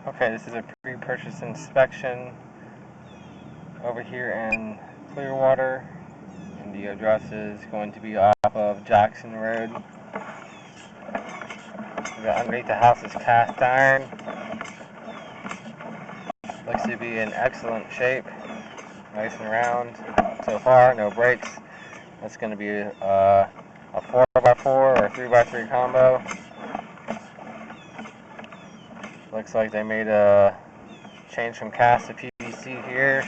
Okay, this is a pre-purchase inspection over here in Clearwater, and the address is going to be off of Jackson Road. Underneath the house is cast iron. Looks to be in excellent shape, nice and round so far, no breaks. That's going to be a 4x4 or 3x3 combo. Looks like they made a change from cast to PVC here.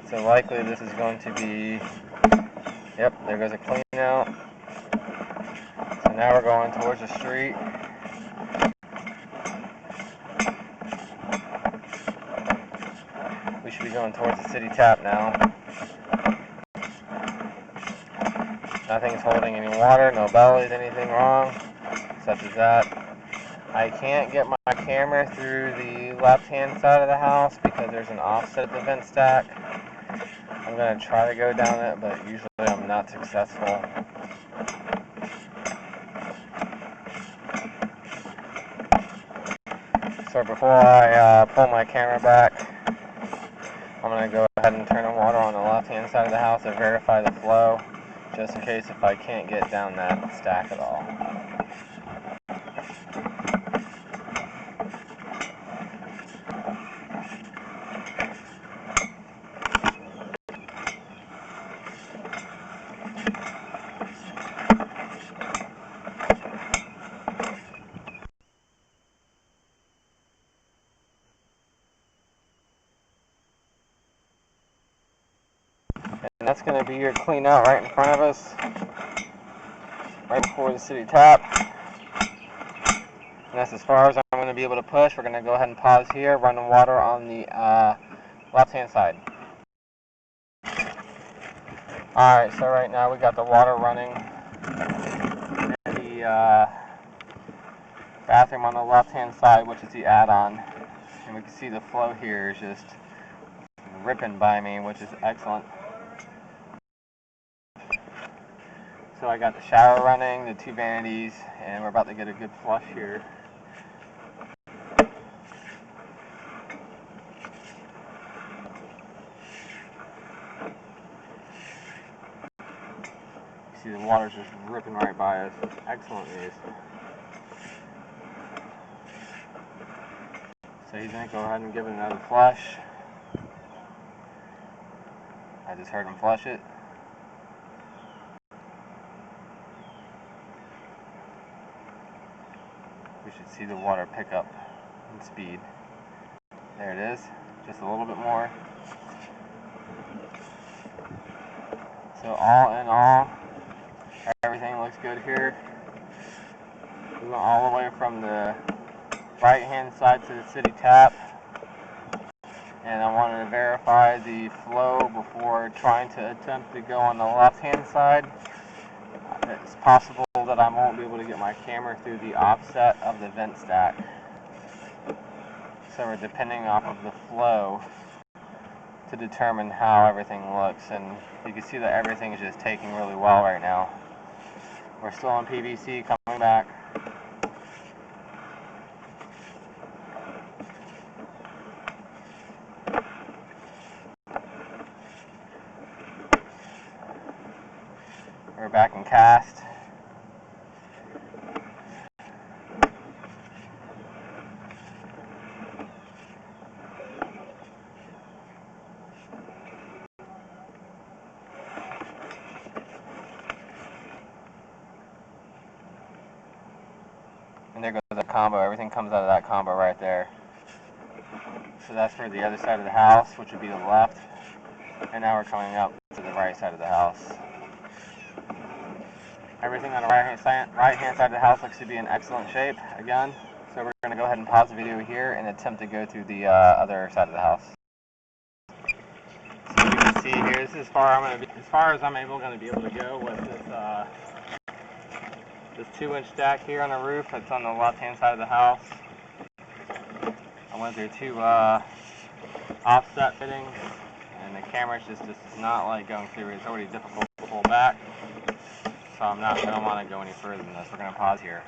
So likely this is going to be, yep, there goes a clean out. So now we're going towards the street. We should be going towards the city tap now. Nothing's holding any water, no bellies, anything wrong, such as that. I can't get my camera through the left-hand side of the house because there's an offset of the vent stack. I'm going to try to go down it, but usually I'm not successful. So before I pull my camera back, I'm going to go ahead and turn the water on the left-hand side of the house to verify the flow, just in case if I can't get down that stack at all. And that's going to be your clean out right in front of us, right before the city tap. And that's as far as I'm going to be able to push. We're going to go ahead and pause here, run the water on the left-hand side. Alright, so right now we got the water running in the bathroom on the left-hand side, which is the add-on. And we can see the flow here is just ripping by me, which is excellent. So I got the shower running, the 2 vanities, and we're about to get a good flush here. See, the water's just ripping right by us. It's excellent news. So he's going to go ahead and give it another flush. I just heard him flush it. We should see the water pick up in speed. There it is, just a little bit more. So all in all, everything looks good here. We went all the way from the right hand side to the city tap, and I wanted to verify the flow before trying to attempt to go on the left hand side. It's possible that I won't be able to get my camera through the offset of the vent stack. So we're depending off of the flow to determine how everything looks, and you can see that everything is just taking really well right now. We're still on PVC coming back. We're back in cast. And there goes the combo. Everything comes out of that combo right there. So that's for the other side of the house, which would be the left. And now we're coming up to the right side of the house. Everything on the right-hand side of the house looks to be in excellent shape again. So we're going to go ahead and pause the video here and attempt to go through the other side of the house. So you can see here, this is as far as I'm going to be able to go with this 2-inch stack here on the roof. That's on the left-hand side of the house. I went through 2 offset fittings, and the camera just does not like going through. It's already difficult to pull back. So I don't want to go any further than this. We're going to pause here.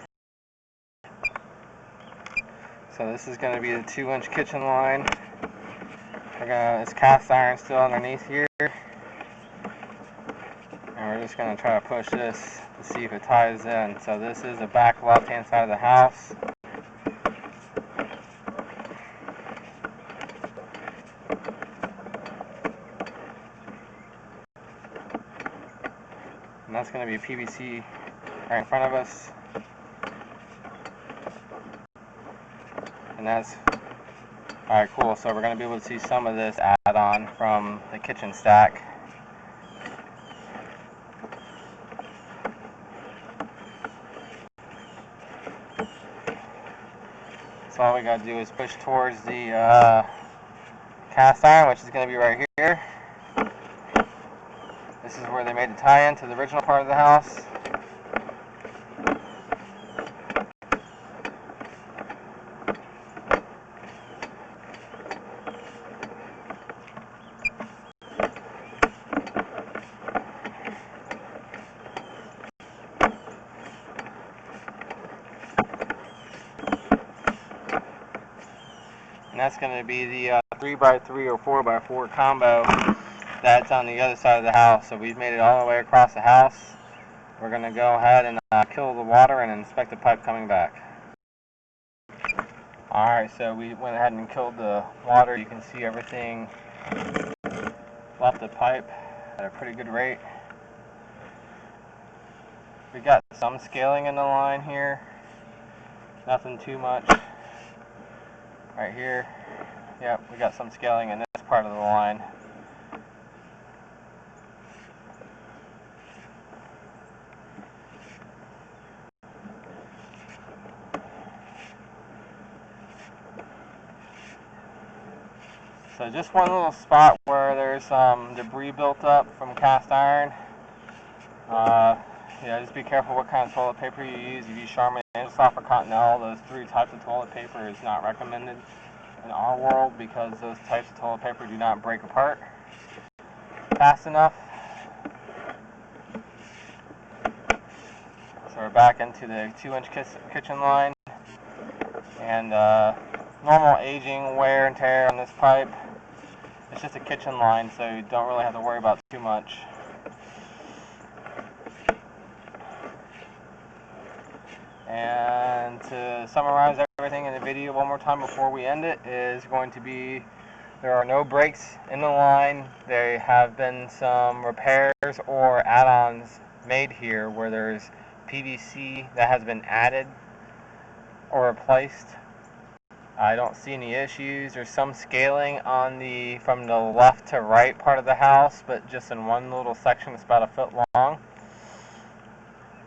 So this is going to be the 2-inch kitchen line. It's cast iron still underneath here. And we're just going to try to push this to see if it ties in. So this is the back left-hand side of the house. And that's going to be PVC right in front of us. And that's alright, cool. So we're going to be able to see some of this add-on from the kitchen stack. So all we got to do is push towards the cast iron, which is going to be right here. This is where they made the tie-in to the original part of the house. And that's going to be the 3x3 or 4x4 combo that's on the other side of the house. So we've made it all the way across the house. We're going to go ahead and kill the water and inspect the pipe coming back. Alright, so we went ahead and killed the water. You can see everything left the pipe at a pretty good rate. We got some scaling in the line here. Nothing too much. Right here, yep, we got some scaling in this part of the line. So just one little spot where there's some debris built up from cast iron. Yeah, just be careful what kind of toilet paper you use. If you use Charmin, Soft, or Cottonelle, those 3 types of toilet paper is not recommended in our world because those types of toilet paper do not break apart fast enough. So we're back into the 2-inch kitchen line, and normal aging, wear and tear on this pipe. It's just a kitchen line, so you don't really have to worry about too much. And to summarize everything in the video one more time before we end it is going to be, there are no breaks in the line. There have been some repairs or add-ons made here where there's PVC that has been added or replaced. I don't see any issues. There's some scaling on from the left to right part of the house, but just in one little section that's about 1 foot long.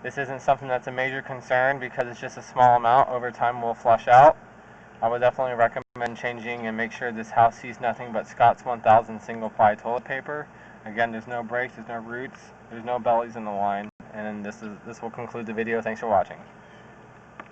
This isn't something that's a major concern because it's just a small amount. Over time will flush out. I would definitely recommend changing and make sure this house sees nothing but Scott's 1000 single ply toilet paper. Again, there's no breaks, there's no roots, there's no bellies in the line. And this will conclude the video. Thanks for watching.